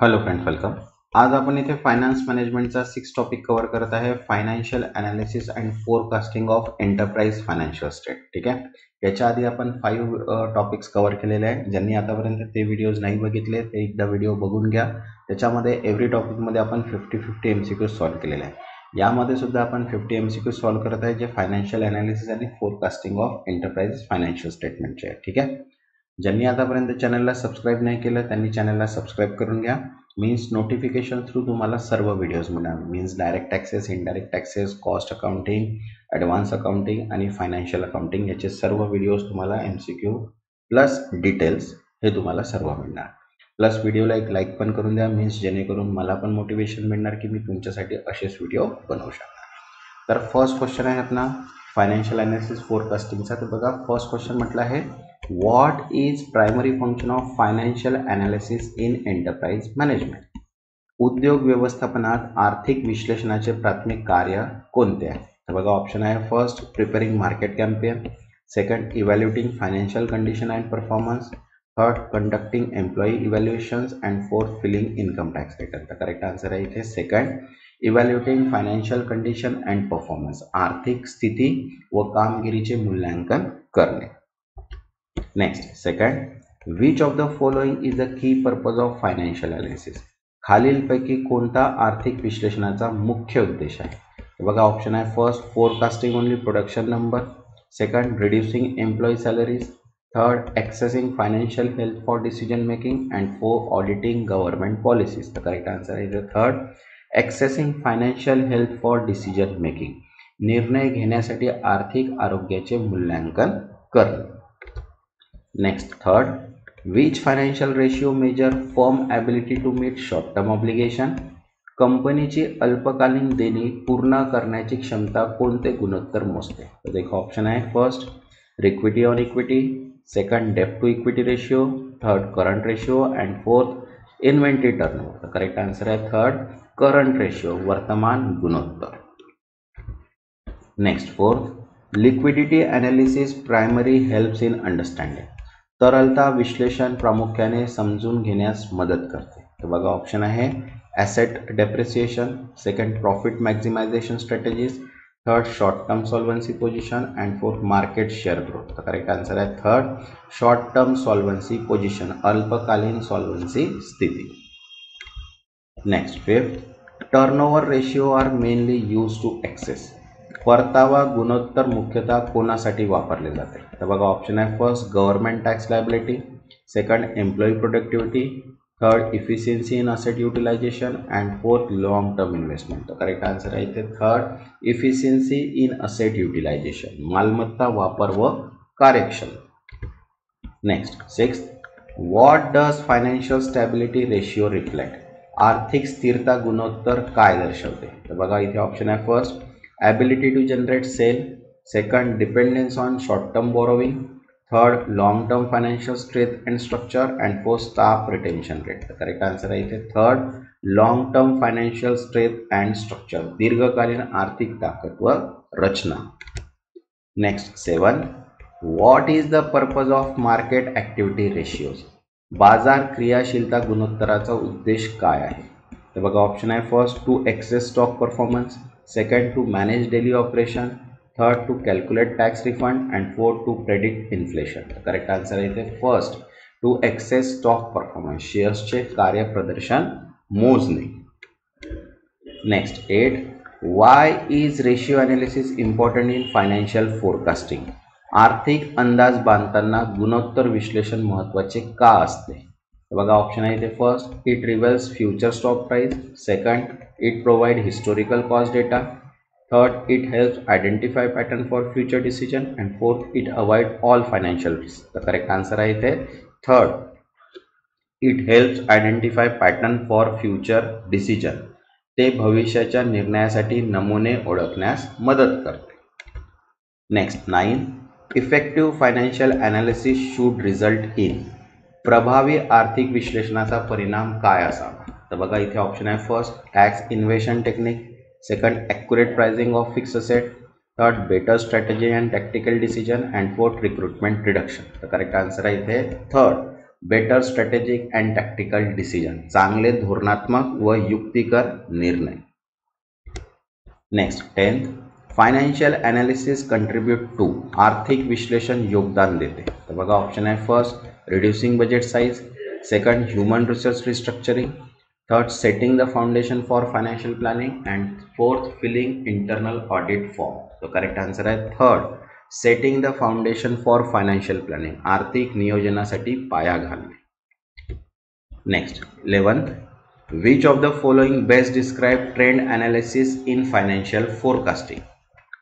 Hello friends, welcome. आज आपण इथे फायनान्स मॅनेजमेंटचा 6 टॉपिक कव्हर करत आहे, financial analysis and forecasting of enterprise financial state. ठीक आहे, याच्या आधी आपण 5 टॉपिक्स कव्हर केलेले आहे। ज्यांनी आतापर्यंत ते व्हिडिओज नाही बघितले ते एकदा व्हिडिओ बघून घ्या। त्याच्यामध्ये एव्हरी टॉपिकमध्ये आपण 50-50 एमसीक्यू सॉल्व्ह केलेले आहे। यामध्ये सुद्धा आपण 50 एमसीक्यू सॉल्व्ह करत आहे, जे फायनान्शियल अनालिसिस आणि फोरकास्टिंग ऑफ एंटरप्राइज फायनान्शियल स्टेटमेंटचे आहे। ठीक आहे, ज्यांनी आतापर्यंत चॅनलला सबस्क्राईब नाही केलं त्यांनी चॅनलला सबस्क्राईब करून घ्या। मीन्स नोटिफिकेशन थ्रू तुम्हाला सर्व व्हिडिओज मिळणार। Means direct taxes, indirect taxes, cost accounting, advance accounting आणि फायनान्शियल अकाउंटिंग याचे सर्व व्हिडिओज तुम्हाला एमसीक्यू प्लस डिटेल्स हे तुम्हाला सर्व मिळणार। प्लस व्हिडिओला एक लाईक पण करून द्या, मीन्स जेणेकरून मला पण मोटिवेशन मिळणार की मी तुमच्यासाठी असेच व्हिडिओ बनवू शकणार। तर फर्स्ट क्वेश्चन आहे अपना फायनान्शियल अनालिसिस फोरकास्टिंगचा। तर बघा, फर्स्ट क्वेश्चन म्हटलं आहे, what is primary function of financial analysis in enterprise management? उद्योग व्यवस्थापनात आर्थिक विश्लेषणाचे प्राथमिक कार्य कोणते आहे? तर बघा, ऑप्शन आहे first preparing market campaign, second evaluating financial condition and performance, third conducting employee evaluations and fourth filling income tax return. तर करेक्ट आन्सर आहे इथे second, evaluating financial condition and performance, आर्थिक स्थिती व कामगिरीचे मूल्यांकन करणे। Next, second, which of the following is the key purpose of financial analysis? खालीलपैकी कोणता आर्थिक विश्लेषणाचा मुख्य उद्देश आहे? तर बघा, ऑप्शन आहे first forecasting only production number, second reducing employee salaries, third accessing financial health for decision making and four auditing government policies. तर करेक्ट आन्सर आहे third, accessing financial health for decision making, निर्णय घेण्यासाठी आर्थिक आरोग्याचे मूल्यांकन करणे। Next, third, which financial ratio measure firm ability to meet short term obligation? कंपनीची अल्पकालीन देणी पूर्ण करण्याची क्षमता कोणते गुणोत्तर मोजते? तर देखो, ऑप्शन आहे first equity on equity, second डेब्ट to equity ratio, third current ratio and fourth inventory turnover. तर करेक्ट आन्सर आहे थर्ड, करंट रेशियो, वर्तमान गुणोत्तर। Next, fourth, liquidity analysis primary helps in understanding, तरलता विश्लेषण प्रामुख्याने समजून घेण्यास मदत करते। तर बघा, ऑप्शन आहे asset depreciation, second profit maximization strategies, third short term solvency position and fourth market share growth. तर करेक्ट आन्सर आहे third, short term solvency position, अल्पकालीन सॉल्व्हन्सी स्थिती। Next, fifth, turnover ratio are mainly use to access, परतावा गुणोत्तर मुख्यतः कोणासाठी वापरले जाते? तर बघा, ऑप्शन आहे first government tax liability, second employee productivity, third efficiency in asset utilisation and fourth long term investment. तर करेक्ट आन्सर आहे इथे third, efficiency in asset utilisation, मालमत्ता वापर व कार्यक्षमता। Next, sixth, what does financial stability ratio reflect? आर्थिक स्थिरता गुणोत्तर काय दर्शवते? तर बघा, इथे ऑप्शन आहे first ability to generate sale, second dependence on short term borrowing, third long term financial strength and structure and fourth staff retention rate। the correct answer आहे इथे third, long term financial strength and structure, दीर्घकालीन आर्थिक ताकद व रचना। Next, 7, what is the purpose of market activity ratios? बाजार क्रियाशीलता गुणोत्तराचा उद्देश काय आहे? तर बघा, ऑप्शन आहे first to assess stock performance, second to manage daily operation, third to calculate tax refund and fourth to predict inflation। the correct answer आहे इथे first, to assess stock performance, शेअर्सचे कार्यप्रदर्शन मोजणे। Next, 8, why is ratio analysis important in financial forecasting? आर्थिक अंदाज बांधताना गुणोत्तर विश्लेषण महत्त्वाचे का असते? बघा, ऑप्शन आहे इथे first, it reveals future stock price, second, it provide historical cost data, third, it helps identify pattern for future decision and fourth, it avoid all financial risk. तर करेक्ट आन्सर आहे इथे third, it helps identify pattern for future decision, ते भविष्याच्या निर्णयासाठी नमुने ओळखण्यास मदत करते। Next, 9, effective financial analysis should result in, प्रभावी आर्थिक विश्लेषणाचा परिणाम काय असावा? तर बघा, इथे ऑप्शन आहे first tax invasion technique, second accurate pricing of fix asset, third better strategy and tactical decision and fourth recruitment reduction. तर करेक्ट आन्सर आहे इथे third, better strategic and tactical decision, चांगले धोरणात्मक व युक्तिकर निर्णय. Next 10th, financial analysis contribute to, आर्थिक विश्लेषण योगदान देते. तर बघा ऑप्शन आहे first reducing budget size, second human resource restructuring, third setting the foundation for financial planning and fourth filling internal audit form. तो करेक्ट आन्सर आहे third, setting the foundation for financial planning, आर्थिक नियोजनासाठी पाया घालणे. Next 11th, which of the following best describe trend analysis in financial forecasting,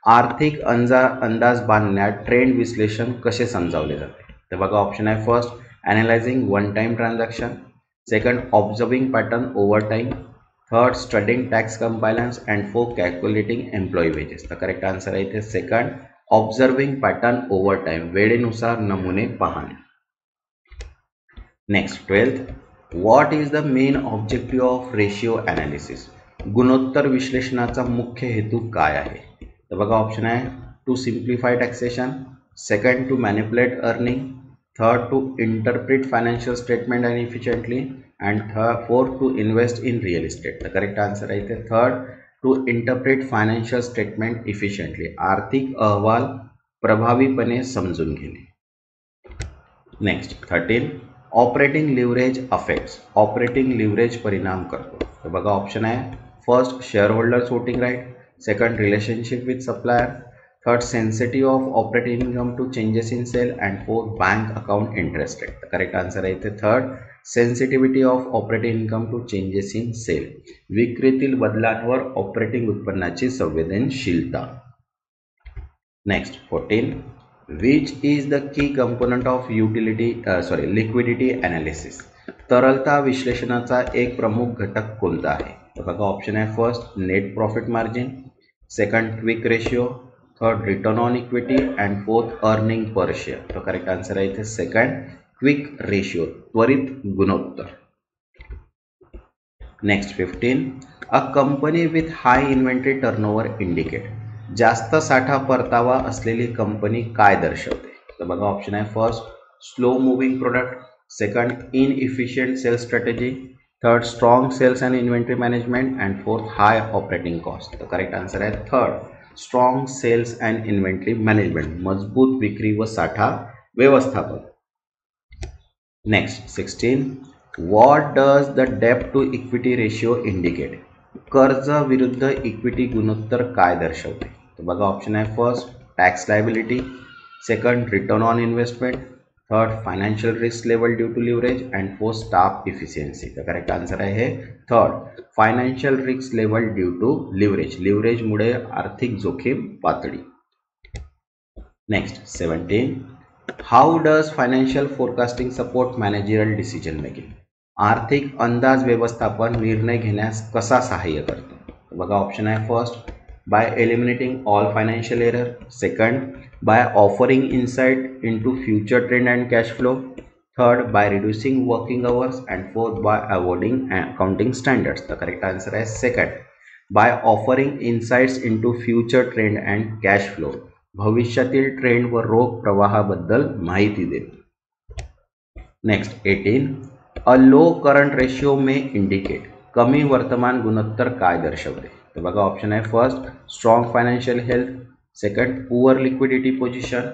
आर्थिक अंदाज बांधण्यात trend विश्लेषण कसे समजावले जाते. तर बघा ऑप्शन आहे first analyzing one time transaction, second observing pattern over time, third studying tax compliance and four calculating employee wages. तर करेक्ट आन्सर आहे इथे second observing pattern over time, वेळेनुसार नमुने पाहणे. Next 12th, what is the main objective of ratio analysis, गुणोत्तर विश्लेषणाचा मुख्य हेतू काय आहे. तर बघा ऑप्शन आहे to simplify taxation, second to manipulate earning, third to interpret financial statement and efficiently and fourth to invest in real estate. तर करेक्ट आन्सर आहे इथे third to interpret financial statement efficiently, आर्थिक अहवाल प्रभावीपणे समजून घेणे. Next 13, operating leverage affects, operating leverage परिणाम करतो. तर बघा ऑप्शन आहे first share holders voting right, second relationship with supplier, third sensitive of operating income to changes in sale and fourth bank account interest rate. तर correct answer आहे इथे third sensitivity of operating income to changes in sale, विक्रीतील बदलांवर operating उत्पन्नाची संवेदनशीलता. Next 14, which is the key component of liquidity analysis, तरलता विश्लेषणाचा एक प्रमुख घटक कोणता आहे. तर बघा ऑप्शन आहे first net profit margin, second quick ratio, third return on equity and fourth earning per share. तर करेक्ट आन्सर आहे इथे सेकंड क्विक रेशिओ, त्वरित गुणोत्तर. Next 15, a company with high inventory turnover indicate, जास्त साठा परतावा असलेली कंपनी काय दर्शवते. तर बघा ऑप्शन आहे first slow moving product, second inefficient sales strategy, third strong sales and inventory management and fourth high operating cost. तर करेक्ट आन्सर आहे third strong sales and inventory management, मजबूत विक्री व साठा व्यवस्थापन. नेक्स्ट 16, व्हॉट डज द डेब्ट to equity ratio indicate, कर्ज विरुद्ध इक्विटी गुणोत्तर काय दर्शवते. तर बघा ऑप्शन आहे first tax liability, second return on investment, third financial risk level due to leverage and fourth staff efficiency. तर करेक्ट आन्सर आहे third financial risk level due to leverage, लिव्हरेजमुळे आर्थिक जोखीम पातळी. Next 17, how does financial forecasting support managerial decision making, आर्थिक अंदाज व्यवस्थापन निर्णय घेण्यास कसा सहाय्य करतो. बघा ऑप्शन आहे first by eliminating all financial error, second by offering insight into future trend and cash flow, third by reducing working hours and fourth by avoiding accounting standards. तर करेक्ट आन्सर आहे second by offering insights into future trend and cash flow, भविष्यातील trend व रोख प्रवाहाबद्दल माहिती देते. Next 18, a low current ratio may indicate, कमी वर्तमान गुणोत्तर काय दर्शवते. तर बघा ऑप्शन आहे first strong financial health, second poor liquidity position,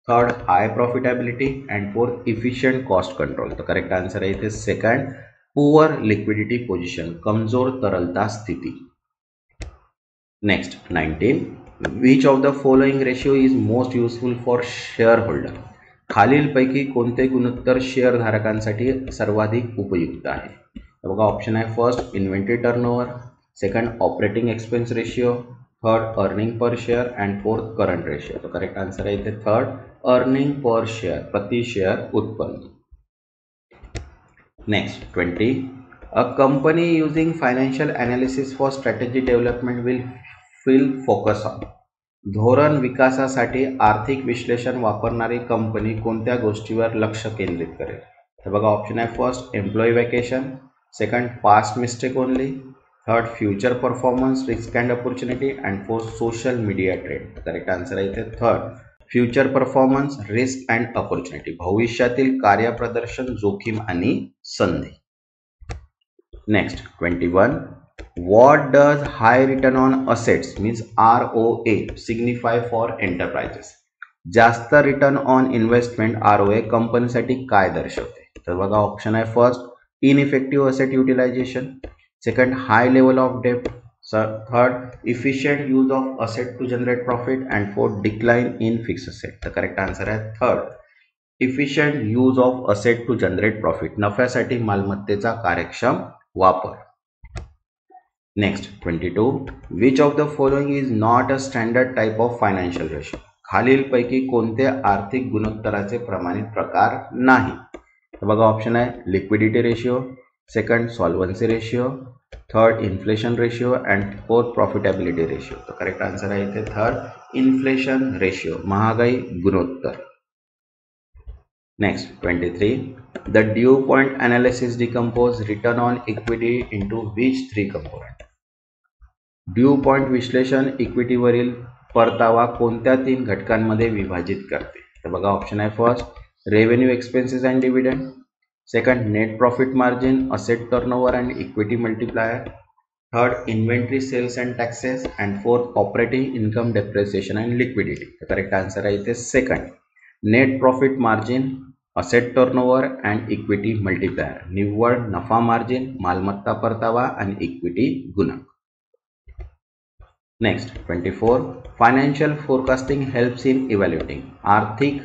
third high profitability and fourth efficient cost control. तर करेक्ट आन्सर आहे इथे सेकंड पुअर लिक्विडिटी पोझिशन, कमजोर तरलता स्थिती. Next 19, which of the following ratio is most useful for share holder, खालीलपैकी कोणते गुणोत्तर share धारकांसाठी सर्वाधिक उपयुक्त आहे. तर बघा ऑप्शन आहे first inventory turnover, second operating expense ratio, third earning per share and fourth current ratio. तर करेक्ट आन्सर आहे इथे थर्ड अर्निंग पर शेअर, प्रति शेअर उत्पन्न. Next 20, a company using financial analysis for strategy development will focus on, धोरण विकासासाठी आर्थिक विश्लेषण वापरणारी कंपनी कोणत्या गोष्टीवर लक्ष केंद्रित करेल. तर बघा ऑप्शन आहे first employee vacation, second past mistake only, third future performance risk and opportunity and fourth social media trend. Correct answer आहे इथे third future performance, risk and opportunity, भविष्यातील कार्यप्रदर्शन, जोखीम आणि संधी. Next 21. What does high return on assets means ROA signify for enterprises? जास्त return on investment ROA कंपनीसाठी काय दर्शवते? तर बघा ऑप्शन आहे first ineffective asset utilization, second high level of डेप्ट, third efficient use of asset to generate profit and fourth decline in fix asset. तर correct answer आहे third efficient use of asset to generate profit, नफ्यासाठी मालमत्तेचा कार्यक्षम वापर. Next 22. Which of the following is not a standard type of financial ratio? खालीलपैकी कोणते आर्थिक गुणोत्तराचे प्रमाणित प्रकार नाही? तर बघा ऑप्शन आहे liquidity ratio, second solvency ratio, third inflation ratio and fourth profitability ratio. तर करेक्ट आन्सर आहे इथे थर्ड इन्फ्लेशन रेशिओ, महागाई गुणोत्तर. Next 23. The dew point analysis decompose return on equity into which three component? Due point विश्लेषण इक्विटीवरील परतावा कोणत्या तीन घटकांमध्ये विभाजित करते? तर बघा ऑप्शन आहे first revenue expenses and dividend, second net profit margin, asset turnover and equity multiplier, third inventory sales and taxes and fourth operating income depreciation and liquidity. तर करेक्ट आन्सर आहे इथे second net profit margin, asset turnover and equity multiplier, निव्वळ नफा margin, मालमत्ता परतावा आणि equity गुणक. Next 24. Financial forecasting helps in evaluating, आर्थिक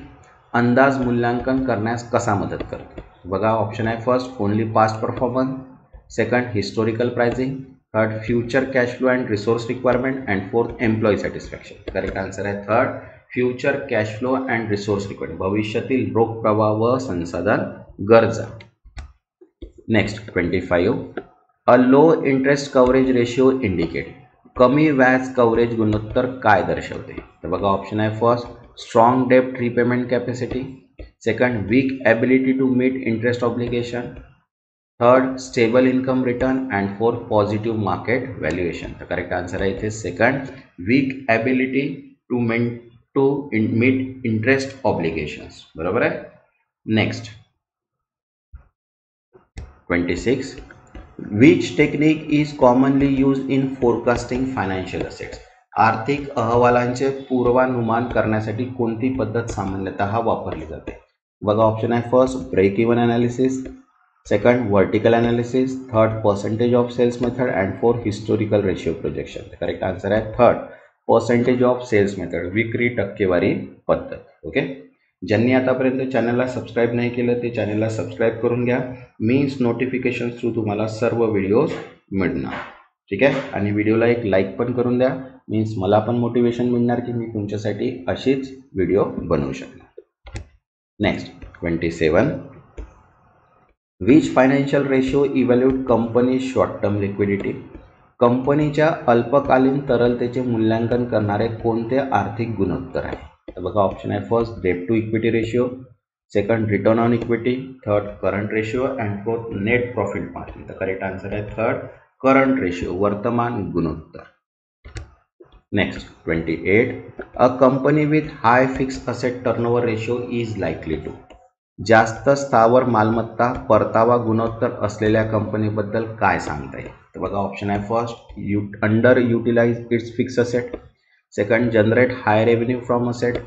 अंदाज मूल्यांकन करण्यास कसा मदत करते? बघा ऑप्शन आहे first only past performance, second historical pricing, third future cash flow and resource requirement and fourth employee satisfaction. Correct answer आहे third future cash flow and resource requirement, भविष्यातील रोख प्रवाह व संसाधन गरजा. Next 25. A low interest coverage ratio indicate, कमी व्याज coverage गुणोत्तर काय दर्शवते? तर बघा ऑप्शन आहे फर्स्ट स्ट्रॉंग डेप्ट repayment capacity, second weak ability to meet interest obligation, third stable income return and fourth positive market valuation. तर करेक्ट आन्सर आहे इथे second weak ability to meet interest obligations, बरोबर आहे. Next 26. Which technique is commonly used in forecasting financial assets? आर्थिक अहवालांचे पूर्वानुमान करण्यासाठी कोणती पद्धत सामान्यतः वापरली जाते? बघा ऑप्शन आहे first break even analysis, second vertical analysis, third percentage of sales method and fourth historical ratio projection. Correct answer आहे third percentage of sales method, विक्री टक्केवारी पद्धत. ओके, ज्यांनी आतापर्यंत चॅनलला सबस्क्राईब नाही केलं ते चॅनलला सबस्क्राईब करून घ्या, मीन्स नोटिफिकेशन थ्रू तुम्हाला सर्व व्हिडिओज मिळणार. ठीक आहे, आणि व्हिडिओला एक लाईक पण करून द्या, मीन्स मला पण मोटिवेशन मिळणार की मी तुमच्यासाठी अशीच व्हिडिओ बनवू शकणार. Next 27. Which financial ratio evaluate company short term liquidity, कंपनीच्या अल्पकालीन तरलतेचे मूल्यांकन करणारे कोणते आर्थिक गुणोत्तर आहे? तर बघा ऑप्शन आहे first debt to equity ratio, second return on equity, third current ratio and fourth net profit margin. तर करेक्ट आन्सर आहे थर्ड करंट रेशिओ, वर्तमान गुणोत्तर. Next 28. A company with high fix asset turnover ratio is likely to, जास्त स्थावर मालमत्ता परतावा गुणोत्तर असलेल्या कंपनीबद्दल काय सांगता येईल? तर बघा ऑप्शन आहे first under utilize its fix asset, second generate high revenue from asset,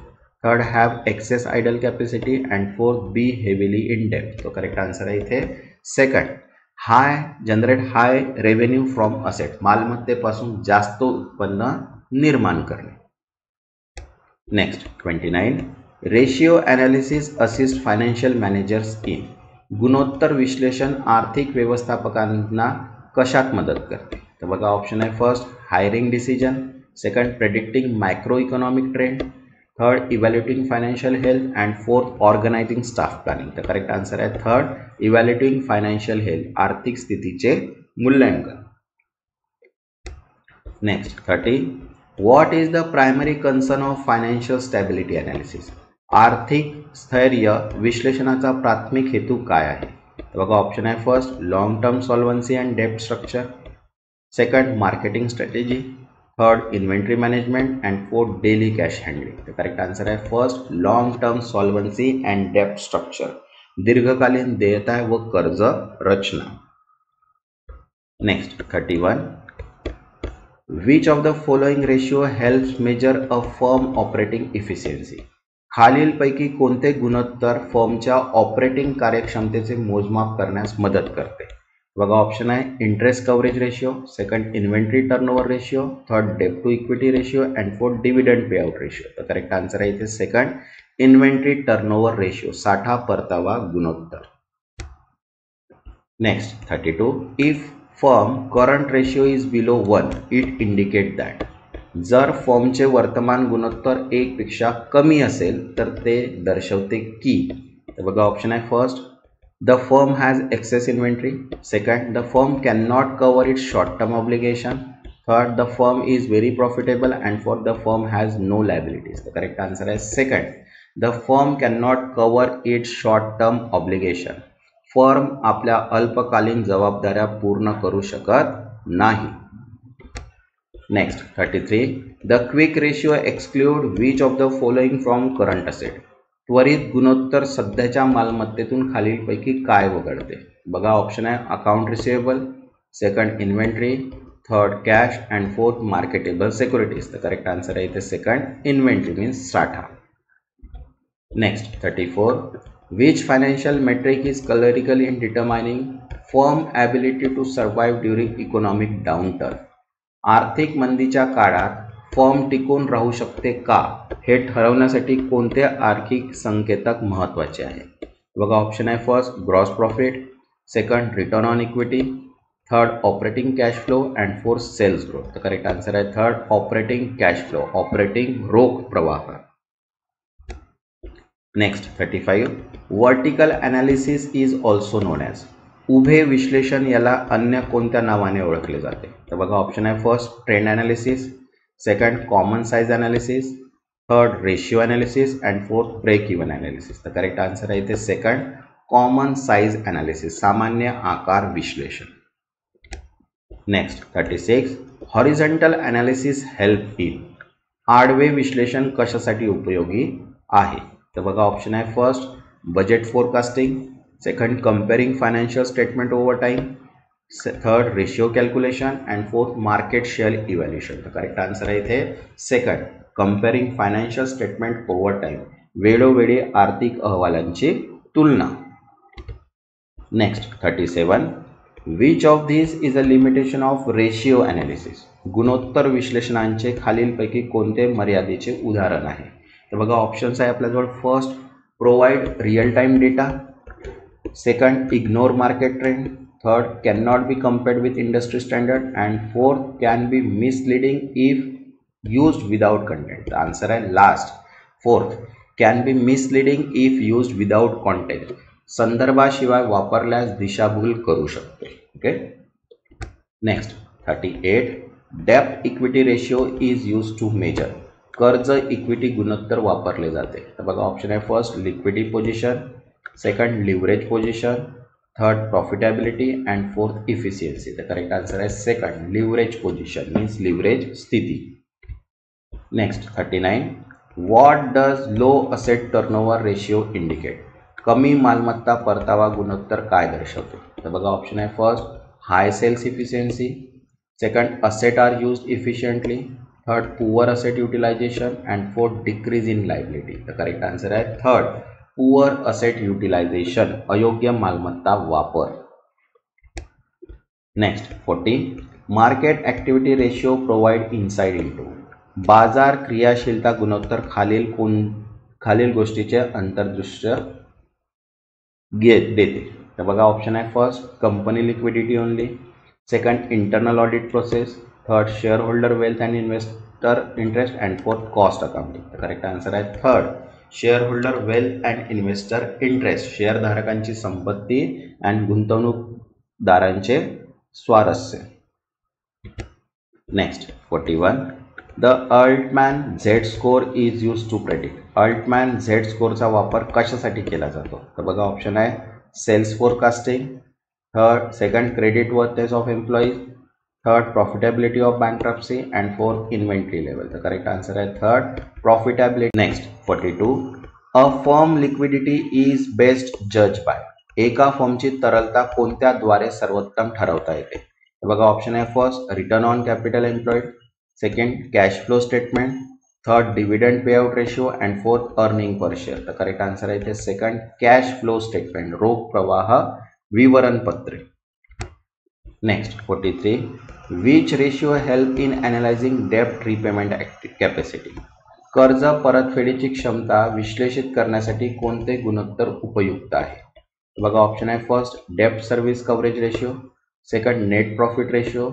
third have excess idle capacity and fourth be heavily in डेप्ट. तो करेक्ट आन्सर आहे इथे second generate high revenue from asset, मालमत्तेपासून जास्त उत्पन्न निर्माण करणे. Next 29. Ratio analysis assist financial managers in, गुणोत्तर विश्लेषण आर्थिक व्यवस्थापकांना कशात मदत करते? तर बघा ऑप्शन आहे first hiring decision, second predicting macro economic trend, third evaluating financial health and fourth organising staff planning. तर करेक्ट आन्सर आहे थर्ड इव्हॅल्युएटिंग फायनान्शियल हेल्थ, आर्थिक स्थितीचे मूल्यांकन. Next 30. What is the primary concern of financial stability analysis, आर्थिक स्थैर्य विश्लेषणाचा प्राथमिक हेतू काय आहे? तर बघा ऑप्शन आहे first long term solvency and डेप्ट structure, second marketing strategy, third inventory management and fourth daily cash handling. तर करेक्ट आन्सर आहे first long term solvency and डेप्ट स्ट्रक्चर, दीर्घकालीन देयता व कर्ज रचना. Next 31. Which of the following ratio helps measure a firm operating efficiency. खालीलपैकी कोणते गुणोत्तर फर्मच्या ऑपरेटिंग कार्यक्षमतेचे मोजमाप करण्यास मदत करते. बघा ऑप्शन आहे interest coverage ratio, second inventory turnover ratio, third debt to equity ratio and fourth dividend payout ratio. तर करेक्ट आन्सर आहे इथे सेकंड इन्व्हेंटरी टर्नओव्हर रेशिओ, साठा परतावा गुणोत्तर. Next 32. If firm current ratio is below 1 it indicate that. जर फर्मचे वर्तमान गुणोत्तर 1 पेक्षा कमी असेल तर ते दर्शवते की. तर बघा ऑप्शन आहे first the firm has excess inventory, second the firm can not cover its short term obligation, third the firm is very profitable and fourth the firm has no liabilities. तर करेक्ट आन्सर आहे second the firm can not cover its short term obligation. Firm आपल्या अल्पकालीन जबाबदाऱ्या पूर्ण करू शकत नाही. Next 33. The quick ratio exclude which of the following from current asset. त्वरित गुणोत्तर सध्याच्या मालमत्तेतून खालीलपैकी काय वगळते. बघा ऑप्शन आहे account receivable, second inventory, third cash and fourth marketable securities. तर करेक्ट आन्सर आहे इथे सेकंड इन्व्हेंटरी मीन्स साठा. Next 34. Which financial metric is critical in determining firm ability to survive during economic downturn. आर्थिक मंदीच्या काळात firm टिकून राहू शकते का हे ठरवण्यासाठी कोणते आर्थिक संकेतक महत्त्वाचे आहे. बघा ऑप्शन आहे first gross profit, second return on equity, third operating cash flow and fourth sales growth. तर करेक्ट आन्सर आहे third operating cash flow, operating रोख प्रवाह. Next 35. Vertical analysis is also known as. उभे विश्लेषण याला अन्य कोणत्या नावाने ओळखले जाते. तर बघा ऑप्शन आहे first trend analysis, second common size analysis, third ratio analysis and fourth break even analysis. तर करेक्ट आन्सर आहे इथे सेकंड कॉमन साईज ॲनालिसिस, सामान्य आकार विश्लेषण. Next 36. Horizontal analysis help in. आडवे विश्लेषण कशासाठी उपयोगी आहे. तर बघा ऑप्शन आहे first budget forecasting, second comparing financial statement over time, third ratio calculation and fourth market share evaluation. तर करेक्ट आन्सर आहे इथे second comparing financial statement over time, वेळोवेळी आर्थिक अहवालांची तुलना. Next 37. Which of this is a limitation of ratio analysis. गुणोत्तर विश्लेषणांचे खालीलपैकी कोणते मर्यादेचे उदाहरण आहे. तर बघा ऑप्शन्स आहे आपल्याजवळ first provide real time data, second ignore market trend, third can not be compared with industry standard and fourth can be misleading if used without content. Answer आहे last fourth can be misleading if used without content, संदर्भाशिवाय वापरल्यास दिशाभूल करू शकते. Okay. Next 38. डेप्ट equity ratio is use to measure. कर्ज इक्विटी गुणोत्तर वापरले जाते. तर बघा ऑप्शन आहे first liquidity position, second leverage position, third profitability and fourth efficiency. तर करेक्ट आन्सर आहे second leverage position means leverage स्थिती. Next 39. What does low asset turnover ratio indicate. कमी मालमत्ता परतावा गुणोत्तर काय दर्शवते. तर बघा ऑप्शन आहे first high sales efficiency, second asset are used efficiently, third poor asset utilisation and fourth decrease in liability. तर करेक्ट आन्सर आहे थर्ड पुअर असेट युटिलायझेशन, अयोग्य मालमत्ता वापर. Next 40. Market activity ratio provide insight into. बाजार क्रियाशीलता गुणोत्तर खालील गोष्टीचे अंतर्दृश्य देते. तर बघा ऑप्शन आहे first company liquidity only, second internal audit process, third share holder wealth and investor interest and fourth cost accounting. तर करेक्ट आन्सर आहे third share holder wealth and investor interest, शेअरधारकांची संपत्ती अँड गुंतवणूकदारांचे स्वारस्य. Next 41. The Altman Z score is use to predict. Altman Z स्कोरचा वापर कशासाठी केला जातो. तर बघा ऑप्शन आहे sales forecasting, third second credit worthiness of employees, third profitability of bankruptcy and fourth inventory level. The correct answer है third profitability. Next 42 a firm liquidity is best जज बाय। एका फर्मची तरलता कोणत्याद्वारे सर्वोत्तम ठरवता येते? बघा ऑप्शन आहे first return on capital employed, second cash flow statement, third dividend pay out ratio and fourth earning per share. तर करेक्ट आन्सर आहे इथे सेकंड कॅश फ्लो स्टेटमेंट, रोख प्रवाह विवरणपत्रे। Next 43 which ratio help in analysing डेब्ट repayment capacity. कर्ज परतफेडीची क्षमता विश्लेषित करण्यासाठी कोणते गुणोत्तर उपयुक्त आहे? बघा ऑप्शन आहे फर्स्ट डेब्ट service coverage ratio, second net profit ratio,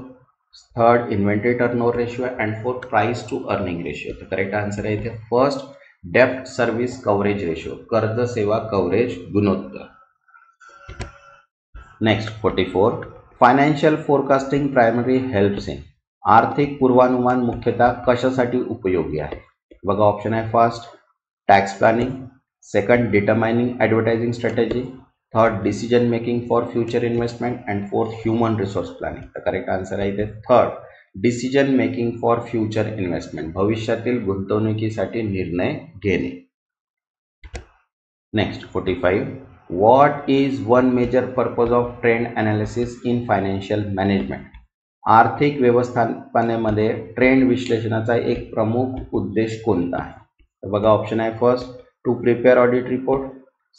third inventory turnover ratio and fourth price to earning ratio. तर करेक्ट आन्सर आहे इथे फर्स्ट डेब्ट सर्व्हिस कव्हरेज रेशियो, कर्ज सेवा कव्हरेज गुणोत्तर। Next 44 financial forecasting primary helps in. आर्थिक पूर्वानुमान मुख्यतः कशासाठी उपयोगी आहे? बघा ऑप्शन आहे first tax planning, second determining advertising strategy, third decision making for future investment and fourth human resource planning. तर करेक्ट आन्सर आहे इथे third decision making for future investment, भविष्यातील गुंतवणुकीसाठी निर्णय घेणे। Next 45 what is one major purpose of trend analysis in financial management. आर्थिक व्यवस्थापनामध्ये trend विश्लेषणाचा एक प्रमुख उद्देश कोणता आहे? तर बघा ऑप्शन आहे first to prepare audit report,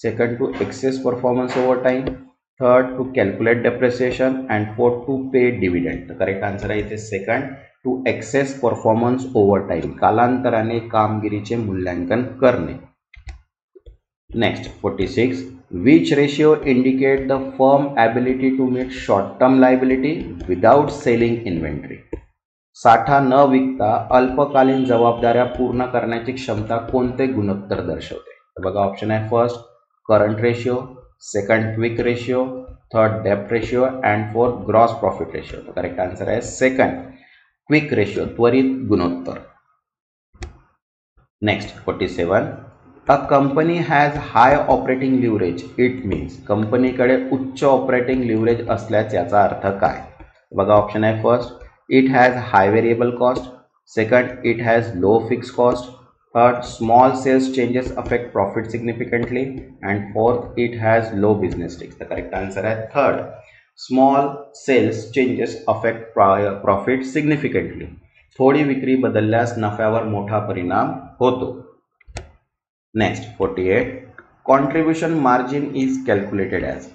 second to assess performance over time, third to calculate depreciation and fourth to pay dividend। the correct answer आहे इथे second to assess performance over time, कालांतराने कामगिरीचे मूल्यांकन करणे। Next 46 which ratio indicate the firm ability to meet short term liability without selling inventory। साठा न विकता अल्पकालीन जबाबदाऱ्या पूर्ण करण्याची क्षमता कोणते गुणोत्तर दर्शवते? तर बघा ऑप्शन आहे first current ratio, second quick ratio, third डेप्ट ratio and fourth gross profit ratio. तो करेक्ट आंसर आहे सेकंड क्विक रेशियो, त्वरित गुणोत्तर। Next 47 a company has high operating leverage it means. कंपनीकडे उच्च ऑपरेटिंग लिव्हरेज असल्यास याचा अर्थ काय? बघा ऑप्शन आहे first it has high variable cost, second it has low fix cost, third small sales changes affect profit significantly and fourth it has low business risks। the correct answer है third small sales changes affect profit significantly, थोडी विक्री बदलल्यास नफ्यावर मोठा परिणाम होतो। Next 48 contribution margin is calculated as.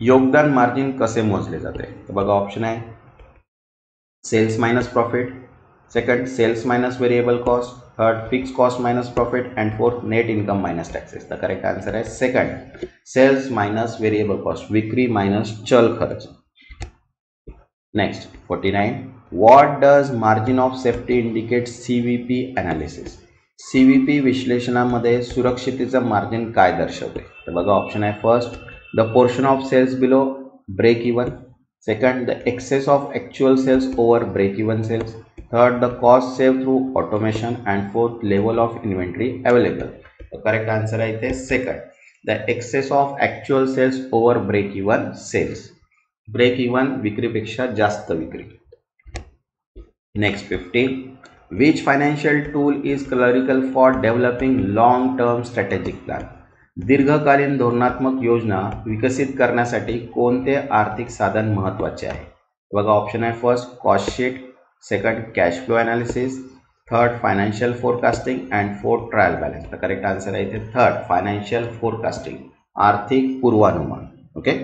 योगदान margin कसे मोजले जाते? तर बघा ऑप्शन आहे sales minus profit, second sales minus variable cost, third fixed cost minus profit and fourth net income minus taxes। the correct answer is second sales minus variable cost, विक्री minus चल खर्च। next 49 what does margin of safety indicate CVP analysis। CVP विश्लेषणामध्ये सुरक्षितेचं margin काय दर्शवते? तर बघा option आहे first the portion of sales below break even, second the excess of actual sales over break even sales, third the cost saved through automation and fourth level of inventory available। the correct answer आहे इथे second the excess of actual sales over break even sales, break even विक्रीपेक्षा जास्त विक्री। next 50 which financial tool is critical for developing long term strategic plan। दीर्घकालीन धोरणात्मक योजना विकसित करण्यासाठी कोणते आर्थिक साधन महत्त्वाचे आहे? बघा ऑप्शन आहे first cost sheet, second cash flow analysis, third financial forecasting and fourth trial balance। the correct answer आहे इथे third financial forecasting, आर्थिक पूर्वानुमान। ओके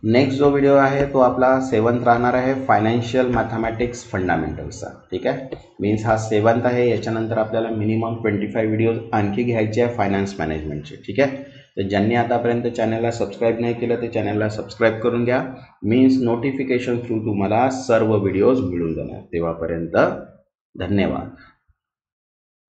नेक्स्ट जो व्हिडिओ आहे तो आपला 7th राहणार आहे फायनान्शियल मॅथमॅटिक्स फंडामेंटल्सचा। ठीक आहे मीन्स हा 7th आहे, याच्यानंतर आपल्याला मिनिमम 25 व्हिडिओज आणखी घ्यायचे आहे फायनान्स मॅनेजमेंटचे। ठीक आहे तर ज्यांनी आतापर्यंत चॅनलला सबस्क्राईब नाही केलं ते चॅनलला सबस्क्राईब करून घ्या, मीन्स नोटिफिकेशन थ्रू तुम्हाला सर्व व्हिडिओज मिळून जाणार। तेव्हापर्यंत धन्यवाद।